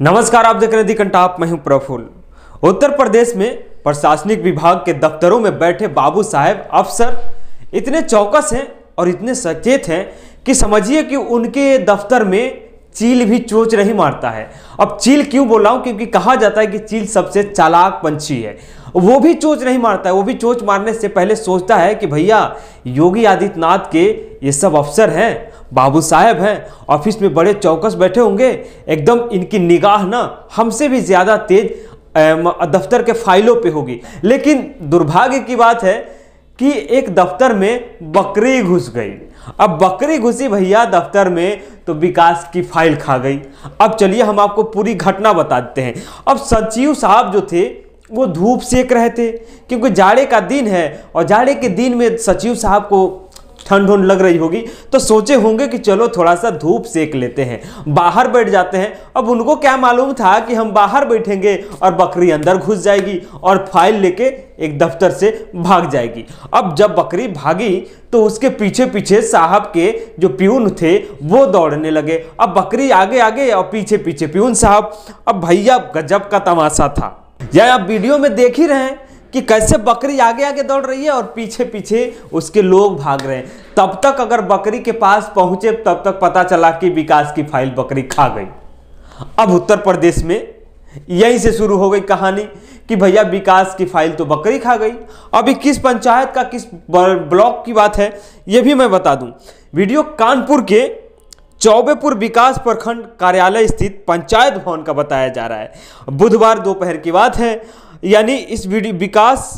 नमस्कार, आप देख रहे हैं दी कंटाप। मैं हूं प्रफुल्ल। उत्तर प्रदेश में प्रशासनिक विभाग के दफ्तरों में बैठे बाबू साहेब अफसर इतने चौकस हैं और इतने सचेत हैं कि समझिए कि उनके दफ्तर में चील भी चोंच नहीं मारता है। अब चील क्यों बोल रहा हूं? क्योंकि कहा जाता है कि चील सबसे चालाक पंछी है। वो भी चोंच नहीं मारता है। वो भी चोंच मारने से पहले सोचता है कि भैया योगी आदित्यनाथ के ये सब अफसर हैं, बाबू साहेब हैं, ऑफिस में बड़े चौकस बैठे होंगे, एकदम इनकी निगाह ना हमसे भी ज्यादा तेज दफ्तर के फाइलों पे होगी। लेकिन दुर्भाग्य की बात है कि एक दफ्तर में बकरी घुस गई। अब बकरी घुसी भैया दफ्तर में तो विकास की फाइल खा गई। अब चलिए हम आपको पूरी घटना बताते हैं। अब सचिव साहब जो थे वो धूप सेक रहे थे क्योंकि जाड़े का दिन है और जाड़े के दिन में सचिव साहब को ठंड लग रही होगी तो सोचे होंगे कि चलो थोड़ा सा धूप सेक लेते हैं, बाहर बैठ जाते हैं। अब उनको क्या मालूम था कि हम बाहर बैठेंगे और बकरी अंदर घुस जाएगी और फाइल लेके एक दफ्तर से भाग जाएगी। अब जब बकरी भागी तो उसके पीछे पीछे साहब के जो प्यून थे वो दौड़ने लगे। अब बकरी आगे आगे और पीछे पीछे प्यून साहब। अब भैया गजब का तमाशा था। यह आप वीडियो में देख ही रहे हैं कि कैसे बकरी आगे आगे दौड़ रही है और पीछे पीछे उसके लोग भाग रहे हैं। तब तक अगर बकरी के पास पहुंचे तब तक पता चला कि विकास की फाइल बकरी खा गई। अब उत्तर प्रदेश में यहीं से शुरू हो गई कहानी कि भैया विकास की फाइल तो बकरी खा गई। अभी किस पंचायत का किस ब्लॉक की बात है यह भी मैं बता दूं। वीडियो कानपुर के चौबेपुर विकास प्रखंड कार्यालय स्थित पंचायत भवन का बताया जा रहा है। बुधवार दोपहर की बात है। यानी इस विकास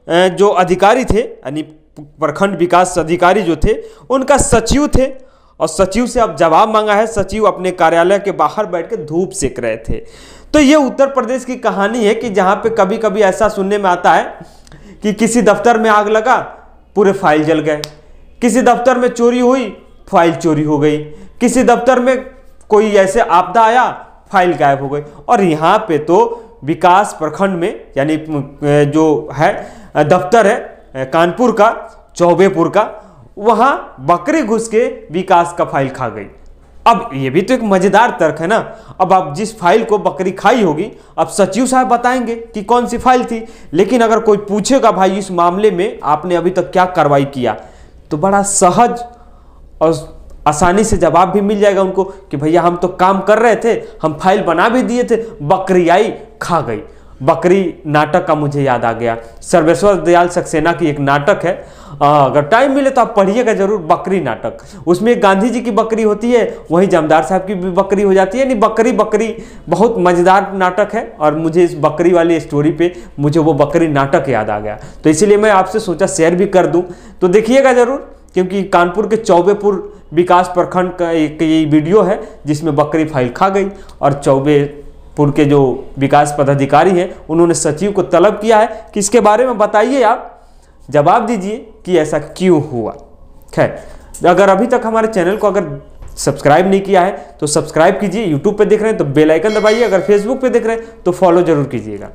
जो अधिकारी थे, यानी प्रखंड विकास अधिकारी जो थे उनका सचिव थे और सचिव से अब जवाब मांगा है। सचिव अपने कार्यालय के बाहर बैठ के धूप सेक रहे थे। तो ये उत्तर प्रदेश की कहानी है कि जहां पे कभी कभी ऐसा सुनने में आता है कि किसी दफ्तर में आग लगा, पूरे फाइल जल गए। किसी दफ्तर में चोरी हुई, फाइल चोरी हो गई। किसी दफ्तर में कोई ऐसे आपदा आया, फाइल गायब हो गई। और यहाँ पे तो विकास प्रखंड में यानी जो है दफ्तर है कानपुर का चौबेपुर का, वहां बकरी घुस के विकास का फाइल खा गई। अब ये भी तो एक मजेदार तर्क है ना। अब आप जिस फाइल को बकरी खाई होगी, अब सचिव साहब बताएंगे कि कौन सी फाइल थी। लेकिन अगर कोई पूछेगा भाई इस मामले में आपने अभी तक क्या कार्रवाई किया, तो बड़ा सहज और आसानी से जवाब भी मिल जाएगा उनको कि भैया हम तो काम कर रहे थे, हम फाइल बना भी दिए थे, बकरी आई खा गई। बकरी नाटक का मुझे याद आ गया। सर्वेश्वर दयाल सक्सेना की एक नाटक है, अगर टाइम मिले तो आप पढ़िएगा जरूर, बकरी नाटक। उसमें गांधी जी की बकरी होती है, वहीं जमदार साहब की भी बकरी हो जाती है। यानी बकरी बकरी बहुत मजेदार नाटक है और मुझे इस बकरी वाली स्टोरी पे मुझे वो बकरी नाटक याद आ गया, तो इसीलिए मैं आपसे सोचा शेयर भी कर दूं। तो देखिएगा जरूर, क्योंकि कानपुर के चौबेपुर विकास प्रखंड का एक ये वीडियो है जिसमें बकरी फाइल खा गई और चौबेपुर के जो विकास पदाधिकारी हैं उन्होंने सचिव को तलब किया है कि इसके बारे में बताइए, आप जवाब दीजिए कि ऐसा क्यों हुआ। खैर, अगर अभी तक हमारे चैनल को अगर सब्सक्राइब नहीं किया है तो सब्सक्राइब कीजिए। यूट्यूब पे देख रहे हैं तो बेल आइकन दबाइए, अगर फेसबुक पे देख रहे हैं तो फॉलो जरूर कीजिएगा।